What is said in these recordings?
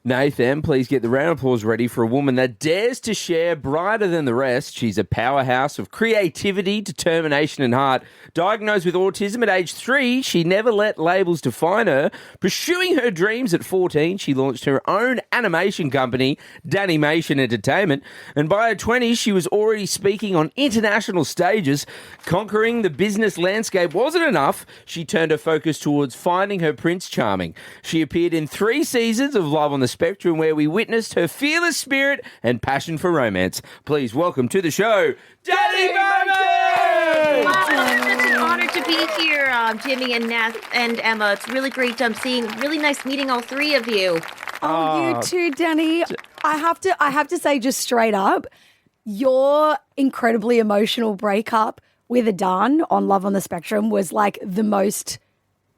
Nathan, please get the round of applause ready for a woman that dares to share brighter than the rest. She's a powerhouse of creativity, determination, and heart. Diagnosed with autism at age 3, she never let labels define her. Pursuing her dreams at 14, she launched her own animation company, Danimation Entertainment. And by her 20s, she was already speaking on international stages. Conquering the business landscape wasn't enough. She turned her focus towards finding her Prince Charming. She appeared in 3 seasons of Love on the Spectrum, where we witnessed her fearless spirit and passion for romance. Please welcome to the show, Dani Bowman! Wow, it's such an honor to be here, Jimmy and Nath and Emma. It's really great really nice meeting all 3 of you. Oh, you too, Dani. I have to say, just straight up, your incredibly emotional breakup with Adan on Love on the Spectrum was like the most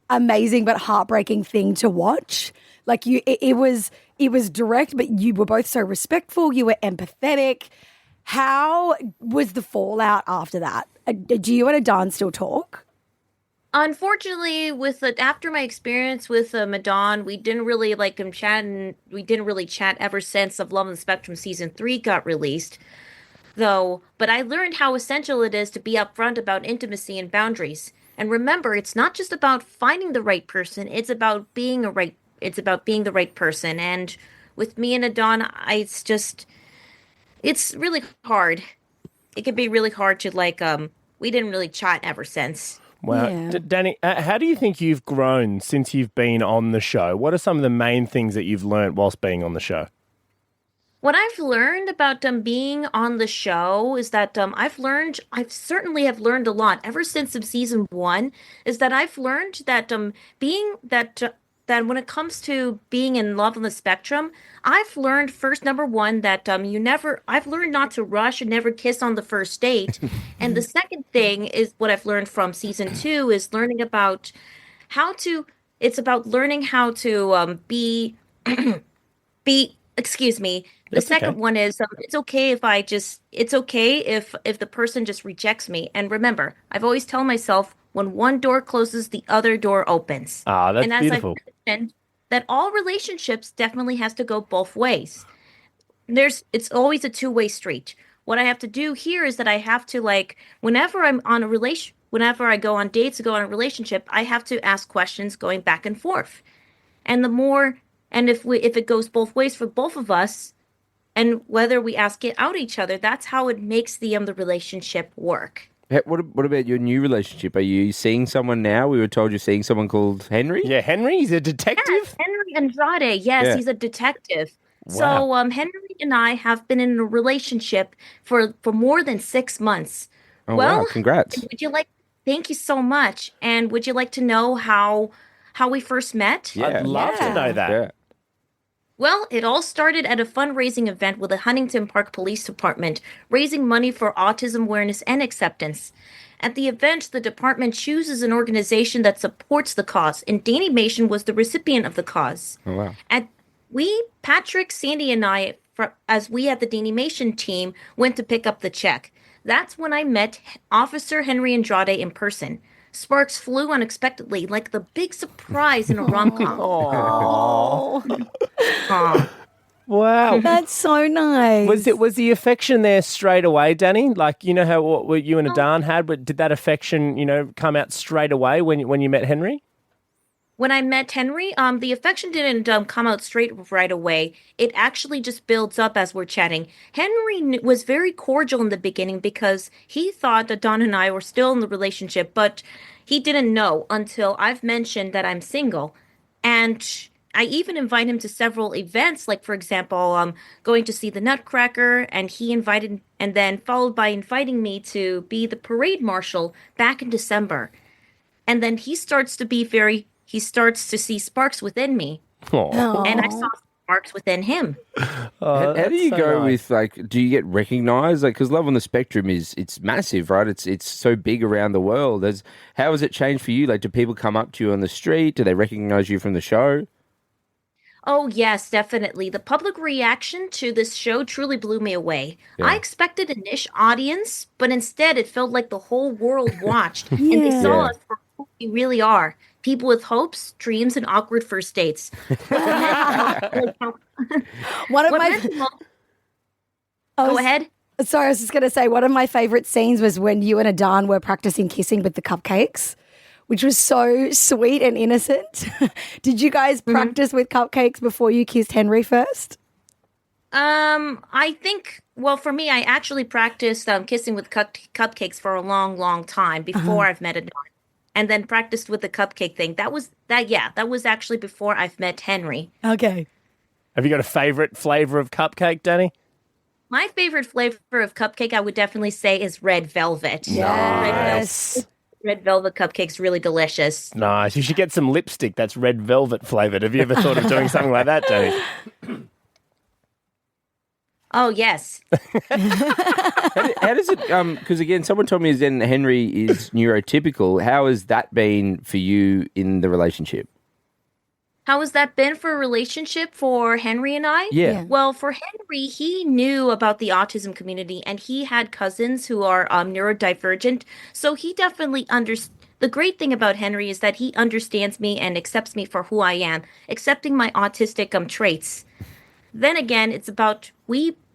amazing but heartbreaking thing to watch. Like it was direct, but you were both so respectful. You were empathetic. How was the fallout after that? Do you and Adan still talk? Unfortunately, after my experience with Madon, we didn't really chat, and we didn't really chat ever since of Love on the Spectrum season 3 got released. But I learned how essential it is to be upfront about intimacy and boundaries. And remember, it's not just about finding the right person; it's about being the right person. And with me and Adan, it's really hard. It can be really hard to we didn't really chat ever since. Wow. Yeah. Dani, how do you think you've grown since you've been on the show? What are some of the main things that you've learned whilst being on the show? What I've learned about being on the show is that I certainly have learned a lot ever since season 1. Is that I've learned that that when it comes to being in Love on the Spectrum, I've learned first, number 1, that I've learned not to rush and never kiss on the first date. And the second thing is what I've learned from season 2 is learning about learning how to be excuse me. The That's second okay. one is it's okay if the person just rejects me. And remember, I've always tell myself, when one door closes, the other door opens. Ah, that's and as beautiful. I mentioned, that all relationships definitely has to go both ways. It's always a two-way street. What I have to do here is that I have to whenever I go on dates, go on a relationship, I have to ask questions going back and forth. And if it goes both ways for both of us, and whether we ask it out each other, that's how it makes the relationship work. What about your new relationship? Are you seeing someone now? We were told you're seeing someone called Henry. Yeah, Henry, he's a detective? Yes, Henry Andrade. Yes, Yeah. he's a detective. Wow. So Henry and I have been in a relationship for more than 6 months. Oh, Well, wow. Congrats. Thank you so much. And would you like to know how we first met? Yeah. I'd love to know that. Yeah. Well, it all started at a fundraising event with the Huntington Park Police Department, raising money for autism awareness and acceptance. At the event, the department chooses an organization that supports the cause, and Danimation was the recipient of the cause. Oh, wow. Patrick, Sandy, and I, as we at the Danimation team, went to pick up the check. That's when I met Officer Henry Andrade in person. Sparks flew unexpectedly, like the big surprise in a rom-com. Oh, Wow. that's so nice. Was the affection there straight away, Dani? Like, you know how what you and Adan had, but did that affection, come out straight away when you met Henry? When I met Henry, the affection didn't come out right away. It actually just builds up as we're chatting. Henry was very cordial in the beginning because he thought that Don and I were still in the relationship, but he didn't know until I've mentioned that I'm single. And I even invite him to several events, like, for example, going to see the Nutcracker, and he invited, and then followed by inviting me to be the parade marshal back in December. And then he starts to see sparks within me, Oh. and I saw sparks within him. How do you go with do you get recognized? Because Love on the Spectrum it's massive, right? It's so big around the world. How has it changed for you? Like, do people come up to you on the street? Do they recognize you from the show? Oh, yes, definitely. The public reaction to this show truly blew me away. Yeah. I expected a niche audience, but instead it felt like the whole world watched, and they saw Yeah. us for who we really are. People with hopes, dreams, and awkward first dates. One of What my meant the most- I Go was- ahead. Sorry, I was just going to say one of my favorite scenes was when you and Adan were practicing kissing with the cupcakes, which was so sweet and innocent. Did you guys practice with cupcakes before you kissed Henry first? I think, well, for me, I actually practiced kissing with cupcakes for a long, long time before I've met Adon, and then practiced with the cupcake thing. That was actually before I've met Henry. Okay. Have you got a favorite flavor of cupcake, Dani? My favorite flavor of cupcake, I would definitely say, is red velvet. Yes. Red velvet cupcake's really delicious. Nice. You should get some lipstick that's red velvet flavored. Have you ever thought of doing something like that, Dani? Oh, yes. How does it? Because again, someone told me then Henry is neurotypical. How has that been for you in the relationship? How has that been for a relationship for Henry and I? Yeah. Well, for Henry, he knew about the autism community and he had cousins who are neurodivergent. So he definitely The great thing about Henry is that he understands me and accepts me for who I am, accepting my autistic traits. Then again, it's about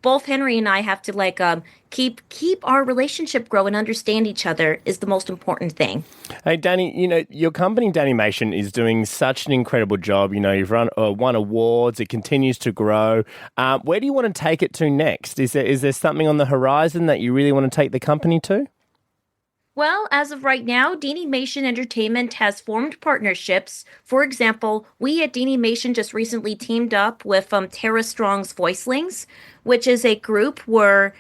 both Henry and I have to keep our relationship grow and understand each other is the most important thing. Hey, Dani, your company, Danimation, is doing such an incredible job. You've won awards. It continues to grow. Where do you want to take it to next? Is there something on the horizon that you really want to take the company to? Well, as of right now, Danimation Entertainment has formed partnerships. For example, we at Danimation just recently teamed up with Tara Strong's Voicelings, which is a group where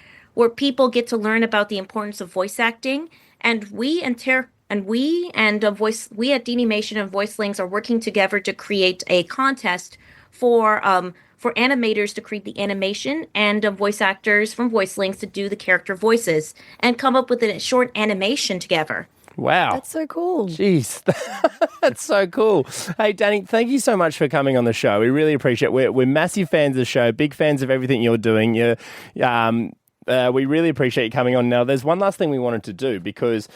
people get to learn about the importance of voice acting. And we at Danimation and Voicelings are working together to create a contest for animators to create the animation and voice actors from Voicelings to do the character voices and come up with a short animation together. Wow. That's so cool. Jeez, that's so cool. Hey, Dani, thank you so much for coming on the show. We really appreciate it. We're massive fans of the show, big fans of everything you're doing. We really appreciate you coming on. Now, there's one last thing we wanted to do because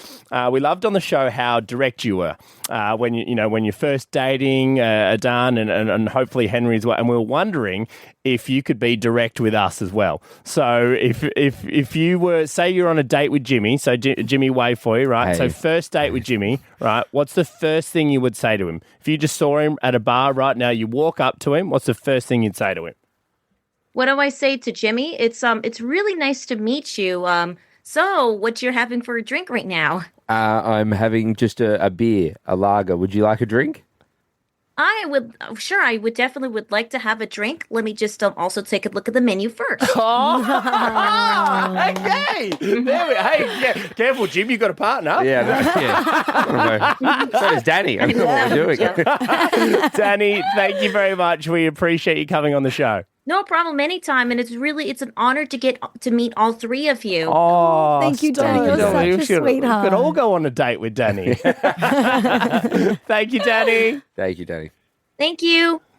we loved on the show how direct you were when you're first dating Adan and hopefully Henry as well. And we were wondering if you could be direct with us as well. So if you were, say you're on a date with Jimmy, so Jimmy Wayfoy, right? Hey. So first date with Jimmy, right? What's the first thing you would say to him? If you just saw him at a bar right now, you walk up to him, what's the first thing you'd say to him? What do I say to Jimmy? It's really nice to meet you. So what you're having for a drink right now? I'm having just a beer, a lager. Would you like a drink? I would definitely would like to have a drink. Let me just also take a look at the menu first. Oh, okay. Hey, careful, Jim. You got a partner. Yeah. I don't know. So does Dani. I don't know what we're doing. Dani, thank you very much. We appreciate you coming on the show. No problem, anytime, and it's an honor to get to meet all three of you. Oh, Thank you, stop. Dani. You're We such a should- sweetheart. We could all go on a date with Dani. Thank you, Dani. Thank you, Dani. Thank you.